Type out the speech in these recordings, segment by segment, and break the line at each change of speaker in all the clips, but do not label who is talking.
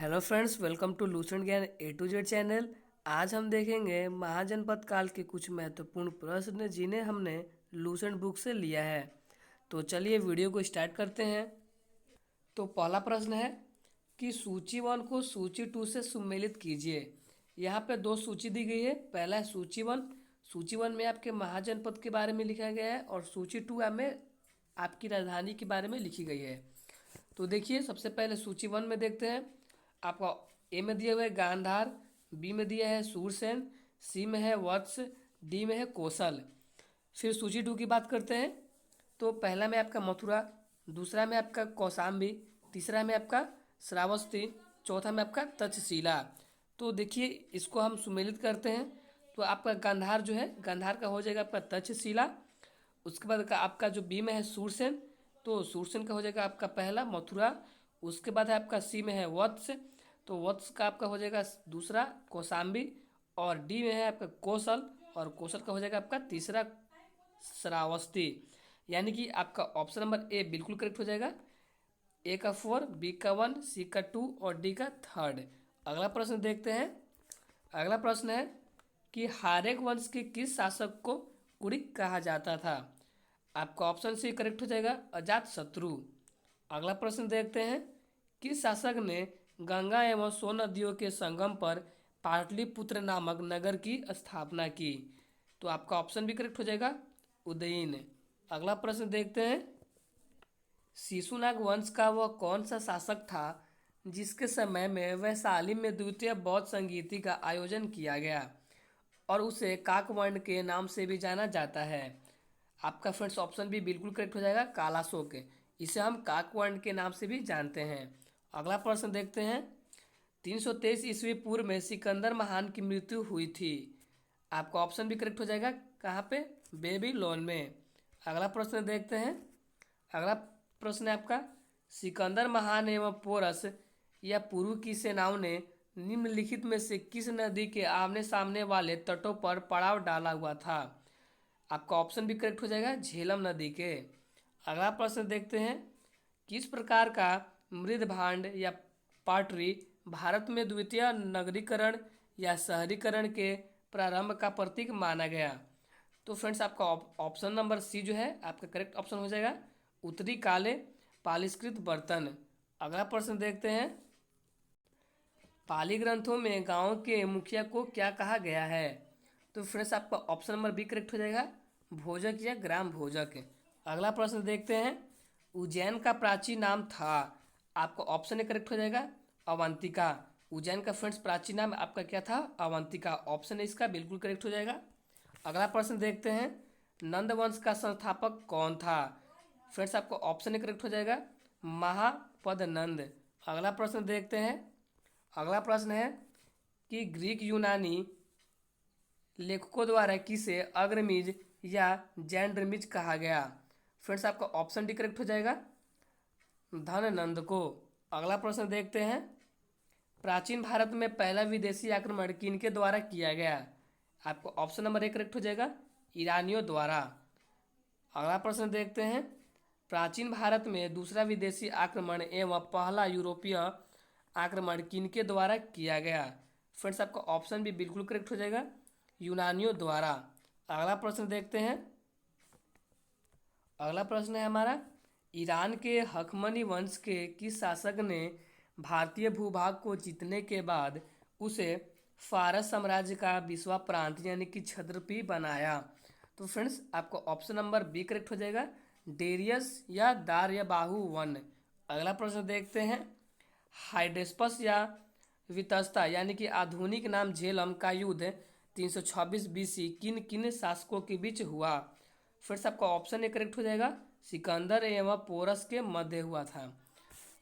Hello friends, welcome to Lucent ज्ञान A to Z channel. आज हम देखेंगे महाजनपद काल के कुछ महत्वपूर्ण प्रश्न जिन्हें हमने लूसेंट बुक से लिया है। तो चलिए वीडियो को स्टार्ट करते हैं। तो पहला प्रश्न है कि सूची वन को सूची टू से सुमेलित कीजिए। यहाँ पे दो सूची दी गई है। पहला है सूची वन। सूची वन में आपके महाजनपद के बारे में लिखा गया है और सूची टू में आपकी राजधानी के बारे में लिखी गई है। तो देखिए, सबसे पहले सूची वन में देखते हैं। आपका ए में दिया हुआ है गांधार, बी में दिया है सूरसेन, सी में है वत्स, डी में है कौशल। फिर सूची टू की बात करते हैं। तो पहला में आपका मथुरा, दूसरा में आपका कौशाम्बी, तीसरा में आपका श्रावस्ती, चौथा में आपका तक्षशिला। तो देखिए, इसको हम सुमेलित करते हैं। तो आपका गांधार जो है, गांधार का हो जाएगा आपका तक्षशिला। उसके बाद का आपका जो बी में है सूरसेन, तो सूरसेन का हो जाएगा आपका पहला मथुरा। उसके बाद है आपका सी में है वत्स, तो वत्स का आपका हो जाएगा दूसरा कौशाम्बी। और डी में है आपका कौशल, और कौशल का हो जाएगा आपका तीसरा श्रावस्ती। यानी कि आपका ऑप्शन नंबर ए बिल्कुल करेक्ट हो जाएगा। ए का 4, बी का 1, सी का 2 और डी का 3। अगला प्रश्न देखते हैं। अगला प्रश्न है कि हारेक वंश के किस शासक को कुड़िक कहा जाता था। आपका ऑप्शन सी करेक्ट हो जाएगा, अजात शत्रु। अगला प्रश्न देखते हैं। किस शासक ने गंगा एवं सोन नदियों के संगम पर पाटलिपुत्र नामक नगर की स्थापना की। तो आपका ऑप्शन भी करेक्ट हो जाएगा, उदयन। अगला प्रश्न देखते हैं। शिशुनाग वंश का वह कौन सा शासक था जिसके समय में वैशाली में द्वितीय बौद्ध संगीति का आयोजन किया गया और उसे काकवर्ण के नाम से भी जाना जाता है। आपका फ्रेंड्स ऑप्शन भी बिल्कुल करेक्ट हो जाएगा, कालाशोक। इसे हम काकवर्ण के नाम से भी जानते हैं। अगला प्रश्न देखते हैं। 323 ईस्वी पूर्व में सिकंदर महान की मृत्यु हुई थी। आपका ऑप्शन भी करेक्ट हो जाएगा, कहाँ पे, बेबीलोन में। अगला प्रश्न देखते हैं। अगला प्रश्न है आपका, सिकंदर महान एवं पोरस या पूर्व की सेनाओं ने निम्नलिखित में से किस नदी के आमने सामने वाले तटों पर पड़ाव डाला हुआ था। आपका ऑप्शन भी करेक्ट हो जाएगा, झेलम नदी के। अगला प्रश्न देखते हैं। किस प्रकार का मृद भांड या पाटरी भारत में द्वितीय नगरीकरण या शहरीकरण के प्रारंभ का प्रतीक माना गया। तो फ्रेंड्स आपका ऑप्शन नंबर सी जो है आपका करेक्ट ऑप्शन हो जाएगा, उत्तरी काले पालिष्कृत बर्तन। अगला प्रश्न देखते हैं। पाली ग्रंथों में गांव के मुखिया को क्या कहा गया है। तो फ्रेंड्स आपका ऑप्शन नंबर बी करेक्ट हो जाएगा, भोजक या ग्राम भोजक। अगला प्रश्न देखते हैं। उज्जैन का प्राचीन नाम था। आपका ऑप्शन ए करेक्ट हो जाएगा, अवंतिका। उज्जैन का फ्रेंड्स प्राचीन नाम आपका क्या था, अवंतिका। ऑप्शन इसका बिल्कुल करेक्ट हो जाएगा। अगला प्रश्न देखते हैं। नंद वंश का संस्थापक कौन था। फ्रेंड्स आपको ऑप्शन ए करेक्ट हो जाएगा, महापद नंद। अगला प्रश्न देखते हैं। अगला प्रश्न है कि ग्रीक यूनानी लेखकों द्वारा किसे अग्रमिज या जैंड्रमिज कहा गया। फ्रेंड्स आपका ऑप्शन डी करेक्ट हो जाएगा, धननंद को। अगला प्रश्न देखते हैं। प्राचीन भारत में पहला विदेशी आक्रमण किनके द्वारा किया गया। आपको ऑप्शन नंबर ए करेक्ट हो जाएगा, ईरानियों द्वारा। अगला प्रश्न देखते हैं। प्राचीन भारत में दूसरा विदेशी आक्रमण एवं पहला यूरोपीय आक्रमण किनके द्वारा किया गया। फ्रेंड्स आपका ऑप्शन भी बिल्कुल करेक्ट हो जाएगा, यूनानियों द्वारा। अगला प्रश्न देखते हैं। अगला प्रश्न है हमारा, ईरान के हकमनी वंश के किस शासक ने भारतीय भूभाग को जीतने के बाद उसे फारस साम्राज्य का विश्वा प्रांत यानी कि क्षत्रपी बनाया। तो फ्रेंड्स आपको ऑप्शन नंबर बी करेक्ट हो जाएगा, डेरियस या दार्यबाहु वन। अगला प्रश्न देखते हैं। हाइडेस्पस या वितस्ता यानी कि आधुनिक नाम झेलम का युद्ध 326 बीसी किन किन शासकों के बीच हुआ। फिर से आपका ऑप्शन ए करेक्ट हो जाएगा, सिकंदर एवं पोरस के मध्य हुआ था।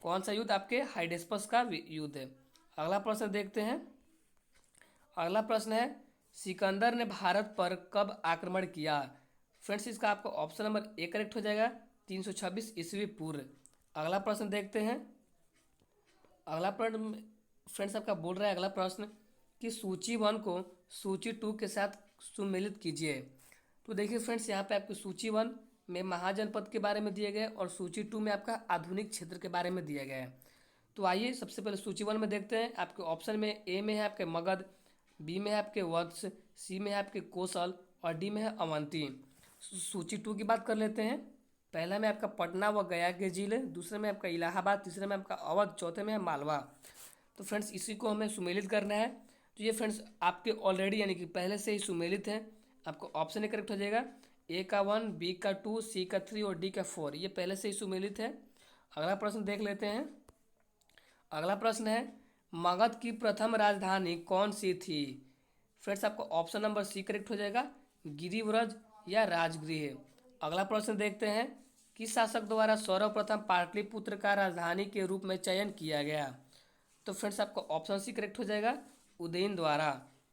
कौन सा युद्ध, आपके हाइडेस्पस का युद्ध है। अगला प्रश्न देखते हैं। अगला प्रश्न है, सिकंदर ने भारत पर कब आक्रमण किया। फ्रेंड्स इसका आपका ऑप्शन नंबर ए करेक्ट हो जाएगा, 326 ईस्वी पूर्व। अगला प्रश्न देखते हैं। अगला प्रश्न फ्रेंड्स आपका बोल रहा है, अगला प्रश्न कि सूची वन को सूची टू के साथ सुमेलित कीजिए। तो देखिए फ्रेंड्स, यहाँ पे आपकी सूची वन में महाजनपद के बारे में दिया गया है और सूची टू में आपका आधुनिक क्षेत्र के बारे में दिया गया है। तो आइए सबसे पहले सूची 1 में देखते हैं। आपके ऑप्शन में ए में है आपके मगध, बी में है आपके वत्स, सी में है आपके कौशल और डी में है अवंती। सूची 2 की बात कर लेते हैं। पहला में आपका पटना व गया के जिले, दूसरे में आपका इलाहाबाद, तीसरे में आपका अवध, चौथे में है मालवा। तो फ्रेंड्स इसी को हमें सुमेलित करना है। तो ये फ्रेंड्स आपके ऑलरेडी यानी कि पहले से ही सुमेलित है। आपको ऑप्शन ए करेक्ट हो जाएगा। ए का 1, बी का 2, सी का 3 और डी का 4, ये पहले से ही सुमेलित है। अगला प्रश्न देख लेते हैं। अगला प्रश्न है मगध की प्रथम राजधानी कौन सी थी? फ्रेंड्स आपको ऑप्शन नंबर सी करेक्ट हो जाएगा, गिरिव्रज या राजगृह। अगला प्रश्न देखते हैं, किस शासक द्वारा सर्वप्रथम पाटलिपुत्र का राजधानी के रूप में चयन किया गया? तो फ्रेंड्स आपको ऑप्शन सी करेक्ट हो जाएगा, उदयन द्वारा।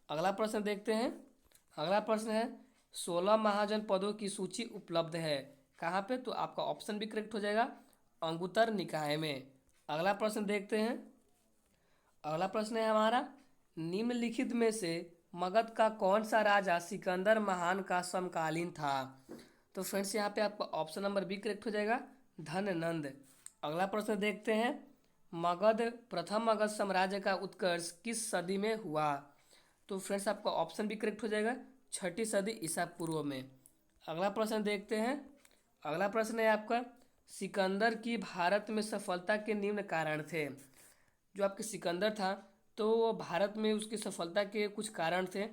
अगला प्रश्न देखते हैं। अगला प्रश्न है 16 महाजनपदों की सूची उपलब्ध है कहाँ पे? तो आपका ऑप्शन भी करेक्ट हो जाएगा, अंगुत्तर निकाय में। अगला प्रश्न देखते हैं। अगला प्रश्न है हमारा, निम्नलिखित में से मगध का कौन सा राजा सिकंदर महान का समकालीन था? तो फ्रेंड्स यहाँ पे आपका ऑप्शन नंबर बी करेक्ट हो जाएगा, धननंद। अगला प्रश्न देखते हैं, प्रथम मगध साम्राज्य का उत्कर्ष किस सदी में हुआ? तो फ्रेंड्स आपका ऑप्शन भी करेक्ट हो जाएगा, 6ठी सदी ईसा पूर्व में। अगला प्रश्न देखते हैं। अगला प्रश्न है आपका, सिकंदर की भारत में सफलता के निम्न कारण थे। जो आपके सिकंदर था तो वो भारत में उसकी सफलता के कुछ कारण थे।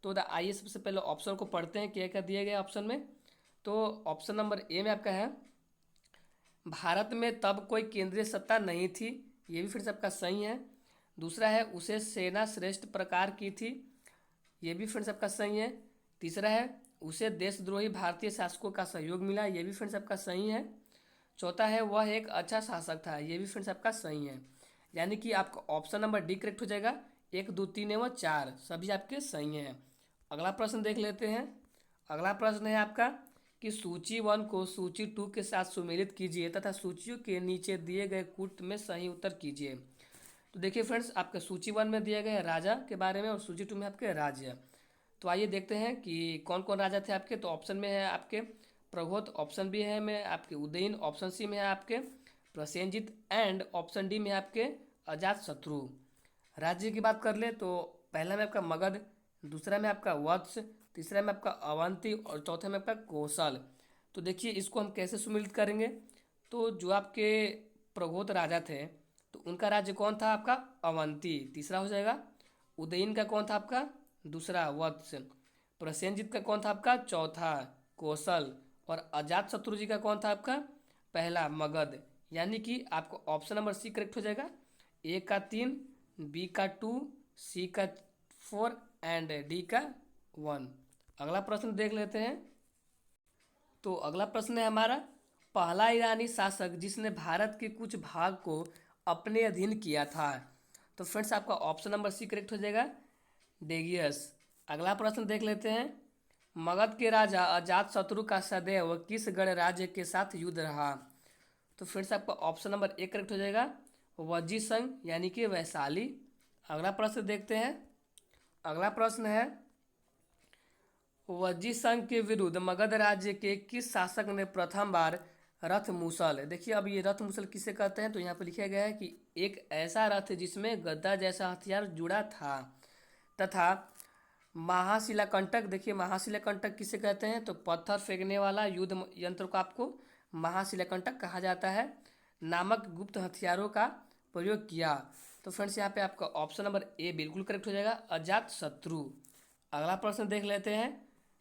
तो आइए सबसे पहले ऑप्शन को पढ़ते हैं, क्या क्या दिया गया ऑप्शन में। तो ऑप्शन नंबर ए में आपका है, भारत में तब कोई केंद्रीय सत्ता नहीं थी, ये भी फिर से आपका सही है। दूसरा है, उसे सेना श्रेष्ठ प्रकार की थी, ये भी फ्रेंड्स आपका सही है। तीसरा है, उसे देशद्रोही भारतीय शासकों का सहयोग मिला, ये भी फ्रेंड्स आपका सही है। चौथा है, वह एक अच्छा शासक था, ये भी फ्रेंड्स आपका सही है। यानी कि आपका ऑप्शन नंबर डी करेक्ट हो जाएगा। 1, 2, 3 एवं 4 सभी आपके सही हैं। अगला प्रश्न देख लेते हैं। अगला प्रश्न है आपका कि सूची 1 को सूची 2 के साथ सुमेलित कीजिए तथा सूचियों के नीचे दिए गए कूट में सही उत्तर कीजिए। तो देखिए फ्रेंड्स, आपके सूची 1 में दिया गया है राजा के बारे में और सूची 2 में आपके राज्य। तो आइए देखते हैं कि कौन कौन राजा थे आपके। तो ऑप्शन में है आपके प्रगोत, ऑप्शन बी है में आपके उदयन, ऑप्शन सी में है आपके प्रसेनजीत एंड ऑप्शन डी में आपके अजात शत्रु। राज्य की बात कर ले तो पहला में आपका मगध, दूसरा में आपका वत्स, तीसरा में आपका अवंती और चौथा में आपका कौशल। तो देखिए इसको हम कैसे सुमिलित करेंगे। तो जो आपके प्रगोत राजा थे तो उनका राज्य कौन था? आपका अवंती, तीसरा हो जाएगा। उदयन का कौन था? आपका दूसरा वत्स। प्रसेनजीत का कौन था? आपका चौथा कौशल। और अजात शत्रु जी का कौन था? आपका पहला मगध। यानी कि आपको ऑप्शन नंबर सी करेक्ट हो जाएगा। ए का 3, बी का 2, सी का 4 एंड डी का 1। अगला प्रश्न देख लेते हैं। तो अगला प्रश्न है हमारा, पहला ईरानी शासक जिसने भारत के कुछ भाग को अपने अधीन किया था। तो फ्रेंड्स आपका ऑप्शन नंबर सी करेक्ट हो जाएगा, डेगियस। अगला प्रश्न देख लेते हैं। मगध के राजा अजात शत्रु का सदैव किस गणराज्य के साथ युद्ध रहा? तो फ्रेंड्स आपका ऑप्शन नंबर ए करेक्ट हो जाएगा, वज्जी संघ यानी कि वैशाली। अगला प्रश्न देखते हैं। अगला प्रश्न है, वज्जी संघ के विरुद्ध मगध राज्य के किस शासक ने प्रथम बार रथ मूसल? देखिए अब ये रथ मूसल किसे कहते हैं, तो यहाँ पर लिखा गया है कि एक ऐसा रथ जिसमें गद्दा जैसा हथियार जुड़ा था तथा महाशिलाकंटक। देखिए महाशिलाकंटक किसे कहते हैं, तो पत्थर फेंकने वाला युद्ध यंत्र को आपको महाशिलाकंटक कहा जाता है, नामक गुप्त हथियारों का प्रयोग किया। तो फ्रेंड्स यहाँ पे आपका ऑप्शन नंबर ए बिल्कुल करेक्ट हो जाएगा, अजात शत्रु। अगला प्रश्न देख लेते हैं,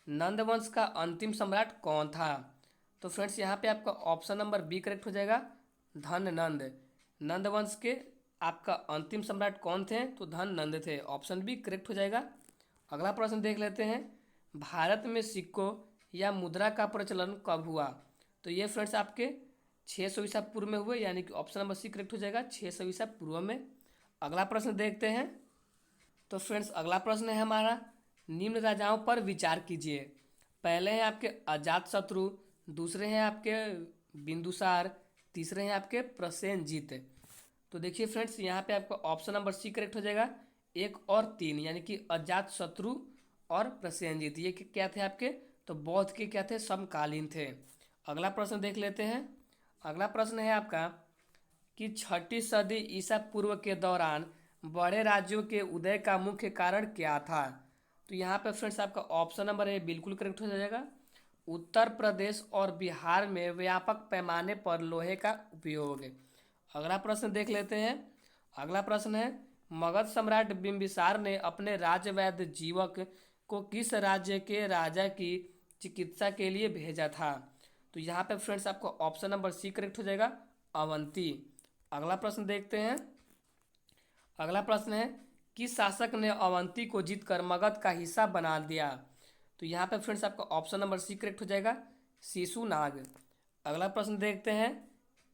नंद वंश का अंतिम सम्राट कौन था? तो फ्रेंड्स यहाँ पे आपका ऑप्शन नंबर बी करेक्ट हो जाएगा, धननंद। नंद वंश के आपका अंतिम सम्राट कौन थे? तो धननंद थे, ऑप्शन बी करेक्ट हो जाएगा। अगला प्रश्न देख लेते हैं, भारत में सिक्कों या मुद्रा का प्रचलन कब हुआ? तो ये फ्रेंड्स आपके 600 ईसा पूर्व में हुए, यानी कि ऑप्शन नंबर सी करेक्ट हो जाएगा, 600 ईसा पूर्व में। अगला प्रश्न देखते हैं। तो फ्रेंड्स अगला प्रश्न है हमारा, निम्न राजाओं पर विचार कीजिए। पहले हैं आपके अजात शत्रु, दूसरे हैं आपके बिंदुसार, तीसरे हैं आपके प्रसेनजीत। तो देखिए फ्रेंड्स यहाँ पे आपका ऑप्शन नंबर सी करेक्ट हो जाएगा, 1 और 3 यानी कि अजात शत्रु और प्रसेनजीत। ये क्या थे आपके? तो बौद्ध के क्या थे? समकालीन थे। अगला प्रश्न देख लेते हैं। अगला प्रश्न है आपका, कि छठी सदी ईसा पूर्व के दौरान बड़े राज्यों के उदय का मुख्य कारण क्या था। तो यहाँ पे फ्रेंड्स आपका ऑप्शन नंबर ए बिल्कुल करेक्ट हो जाएगा। उत्तर प्रदेश और बिहार में व्यापक पैमाने पर लोहे का उपयोग। अगला प्रश्न देख लेते हैं। अगला प्रश्न है, मगध सम्राट बिंबिसार ने अपने राज्यवैद्य जीवक को किस राज्य के राजा की चिकित्सा के लिए भेजा था। तो यहाँ पे फ्रेंड्स आपको ऑप्शन नंबर सी करेक्ट हो जाएगा, अवंती। अगला प्रश्न देखते हैं। अगला प्रश्न है, किस शासक ने अवंती को जीतकर मगध का हिस्सा बना दिया। तो यहाँ पे फ्रेंड्स आपका ऑप्शन नंबर सी करेक्ट हो जाएगा, शिशुनाग। अगला प्रश्न देखते हैं,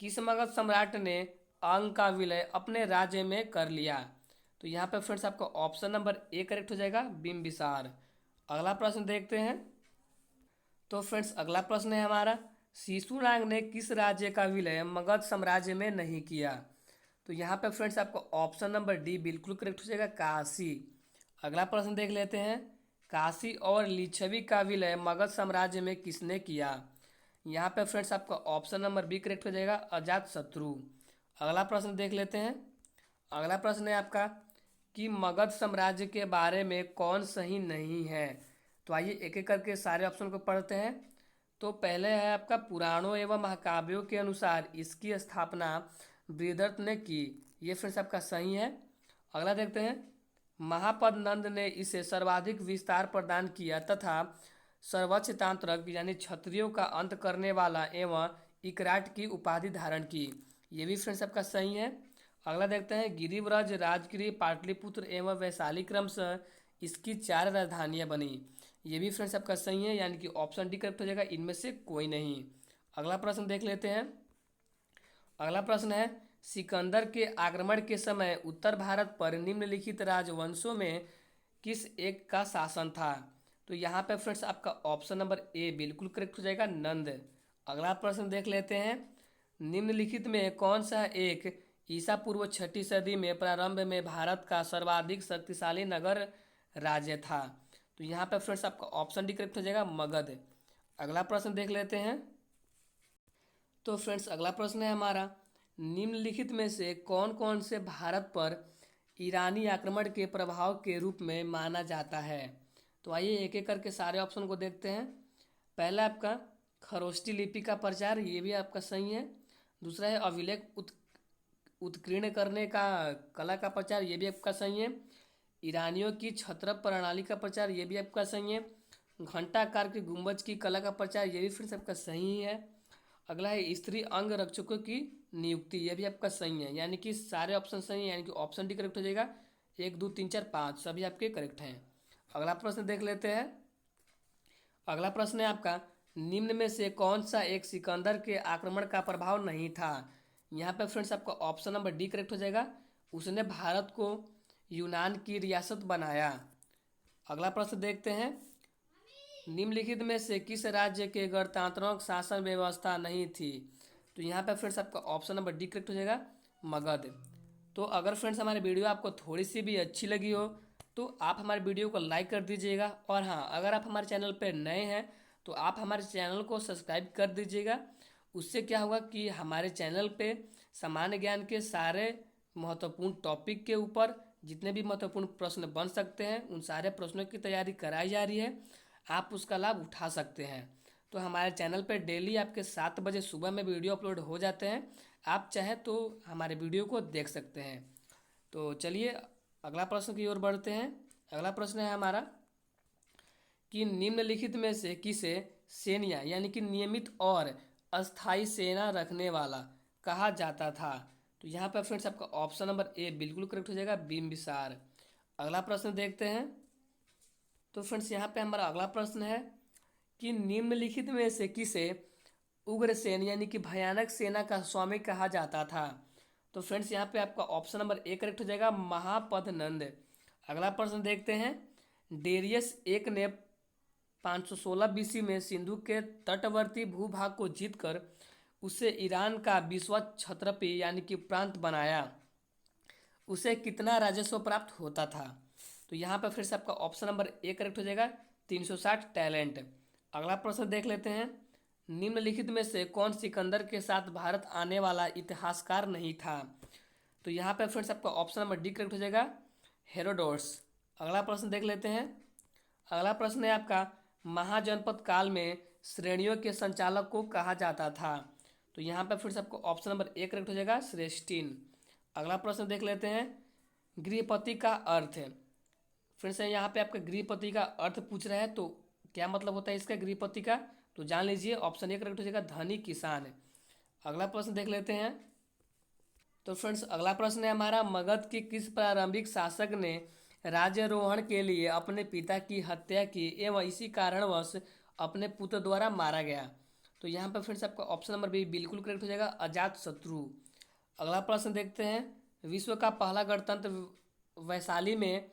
किस मगध सम्राट ने अंग का विलय अपने राज्य में कर लिया। तो यहाँ पे फ्रेंड्स आपका ऑप्शन नंबर ए करेक्ट हो जाएगा, बिंबिसार। अगला प्रश्न देखते हैं। तो फ्रेंड्स अगला प्रश्न है हमारा, शिशुनाग ने किस राज्य का विलय मगध साम्राज्य में नहीं किया। तो यहाँ पे फ्रेंड्स आपको ऑप्शन नंबर डी बिल्कुल करेक्ट हो जाएगा, काशी। अगला प्रश्न देख लेते हैं, काशी और लिच्छवी का विलय मगध साम्राज्य में किसने किया। यहाँ पे फ्रेंड्स आपका ऑप्शन नंबर बी करेक्ट हो जाएगा, अजात शत्रु। अगला प्रश्न देख लेते हैं। अगला प्रश्न है आपका कि मगध साम्राज्य के बारे में कौन सही नहीं है। तो आइए एक एक करके सारे ऑप्शन को पढ़ते हैं। तो पहले है आपका, पुराणों एवं महाकाव्यों के अनुसार इसकी स्थापना बृहदत्त ने की। ये फ्रेंड्स आपका सही है। अगला देखते हैं, महापद नंद ने इसे सर्वाधिक विस्तार प्रदान किया तथा सर्वोच्च तांत्रक यानी क्षत्रियों का अंत करने वाला एवं इकराट की उपाधि धारण की। ये भी फ्रेंड्स आपका सही है। अगला देखते हैं, गिरिव्रज, राजगिरी, पाटलिपुत्र एवं वैशाली क्रमशः इसकी 4 राजधानियां बनी। ये भी फ्रेंड्स आपका सही है, यानी कि ऑप्शन डी करेक्ट हो जाएगा, इनमें से कोई नहीं। अगला प्रश्न देख लेते हैं। अगला प्रश्न है, सिकंदर के आक्रमण के समय उत्तर भारत पर निम्नलिखित राजवंशों में किस एक का शासन था। तो यहाँ पे फ्रेंड्स आपका ऑप्शन नंबर ए बिल्कुल करेक्ट हो जाएगा, नंद। अगला प्रश्न देख लेते हैं, निम्नलिखित में कौन सा एक ईसा पूर्व छठी सदी में प्रारंभ में भारत का सर्वाधिक शक्तिशाली नगर राज्य था। तो यहाँ पे फ्रेंड्स आपका ऑप्शन डी करेक्ट हो जाएगा, मगध। अगला प्रश्न देख लेते हैं। तो फ्रेंड्स अगला प्रश्न है हमारा, निम्नलिखित में से कौन कौन से भारत पर ईरानी आक्रमण के प्रभाव के रूप में माना जाता है। तो आइए एक एक करके सारे ऑप्शन को देखते हैं। पहला आपका खरोष्टी लिपि का प्रचार, ये भी आपका सही है। दूसरा है अभिलेख उत्कीर्ण करने का कला का प्रचार, ये भी आपका सही है। ईरानियों की छत्रप प्रणाली का प्रचार, ये भी आपका सही है। घंटाकार की गुंबज की कला का प्रचार, ये भी फिर से आपका सही है। अगला है स्त्री अंग रक्षकों की नियुक्ति, ये भी आपका सही है, यानी कि सारे ऑप्शन सही है, यानी कि ऑप्शन डी करेक्ट हो जाएगा। 1 2 3 4 5 सभी आपके करेक्ट हैं। अगला प्रश्न देख लेते हैं। अगला प्रश्न है आपका, निम्न में से कौन सा एक सिकंदर के आक्रमण का प्रभाव नहीं था। यहाँ पे फ्रेंड्स आपका ऑप्शन नंबर डी करेक्ट हो जाएगा, उसने भारत को यूनान की रियासत बनाया। अगला प्रश्न देखते हैं, निम्नलिखित में से किस राज्य के गणतंत्रात्मक शासन व्यवस्था नहीं थी। तो यहाँ पे फ्रेंड्स आपका ऑप्शन नंबर डी करेक्ट हो जाएगा, मगध। तो अगर फ्रेंड्स हमारी वीडियो आपको थोड़ी सी भी अच्छी लगी हो तो आप हमारे वीडियो को लाइक कर दीजिएगा। और हाँ, अगर आप हमारे चैनल पर नए हैं तो आप हमारे चैनल को सब्सक्राइब कर दीजिएगा। उससे क्या होगा कि हमारे चैनल पे सामान्य ज्ञान के सारे महत्वपूर्ण टॉपिक के ऊपर जितने भी महत्वपूर्ण प्रश्न बन सकते हैं उन सारे प्रश्नों की तैयारी कराई जा रही है, आप उसका लाभ उठा सकते हैं। तो हमारे चैनल पर डेली आपके 7 बजे सुबह में वीडियो अपलोड हो जाते हैं, आप चाहे तो हमारे वीडियो को देख सकते हैं। तो चलिए अगला प्रश्न की ओर बढ़ते हैं। अगला प्रश्न है हमारा कि निम्नलिखित में से किसे सेनिया यानी कि नियमित और अस्थाई सेना रखने वाला कहा जाता था। तो यहाँ पर फ्रेंड्स आपका ऑप्शन नंबर ए बिल्कुल करेक्ट हो जाएगा, बिंबिसार। अगला प्रश्न देखते हैं। तो फ्रेंड्स यहाँ पे हमारा अगला प्रश्न है कि निम्नलिखित में से किसे उग्रसेन यानी कि भयानक सेना का स्वामी कहा जाता था। तो फ्रेंड्स यहाँ पे आपका ऑप्शन नंबर ए करेक्ट हो जाएगा, महापद्नंद। अगला प्रश्न देखते हैं, डेरियस एक ने 516 बीसी में सिंधु के तटवर्ती भूभाग को जीतकर उसे ईरान का विश्व क्षत्रपी यानी कि प्रांत बनाया, उसे कितना राजस्व प्राप्त होता था। तो यहाँ पर फिर से आपका ऑप्शन नंबर ए करेक्ट हो जाएगा, 360 टैलेंट। अगला प्रश्न देख लेते हैं, निम्नलिखित में से कौन सिकंदर के साथ भारत आने वाला इतिहासकार नहीं था? तो यहाँ पे फ्रेंड्स आपका ऑप्शन नंबर डी करेक्ट हो जाएगा, हेरोडोट्स। अगला प्रश्न देख लेते हैं। अगला प्रश्न है आपका, महाजनपद काल में श्रेणियों के संचालक को कहा जाता था? तो यहाँ पे फिर से आपको ऑप्शन नंबर ए करेक्ट हो जाएगा, श्रेष्ठीन। अगला प्रश्न देख लेते हैं, गृहपति का अर्थ है। फिर से यहाँ पे आपका गृहपति का अर्थ पूछ रहा है, तो क्या मतलब होता है इसका गृहपति का? तो जान लीजिए, ऑप्शन ए करेक्ट हो जाएगा, धनी किसान है। अगला प्रश्न देख लेते हैं। तो फ्रेंड्स अगला प्रश्न है हमारा, मगध के किस प्रारंभिक शासक ने राज्यारोहण के लिए अपने पिता की हत्या की एवं इसी कारणवश अपने पुत्र द्वारा मारा गया? तो यहाँ पर फ्रेंड्स आपका ऑप्शन नंबर बी बिल्कुल करेक्ट हो जाएगा, अजात शत्रु। अगला प्रश्न देखते हैं, विश्व का पहला गणतंत्र वैशाली में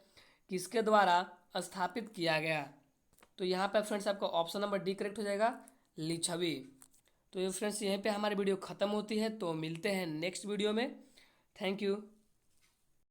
किसके द्वारा स्थापित किया गया? तो यहाँ पर फ्रेंड्स आपका ऑप्शन नंबर डी करेक्ट हो जाएगा, लिच्छवी। तो ये फ्रेंड्स यहीं पे हमारी वीडियो ख़त्म होती है, तो मिलते हैं नेक्स्ट वीडियो में। Thank you.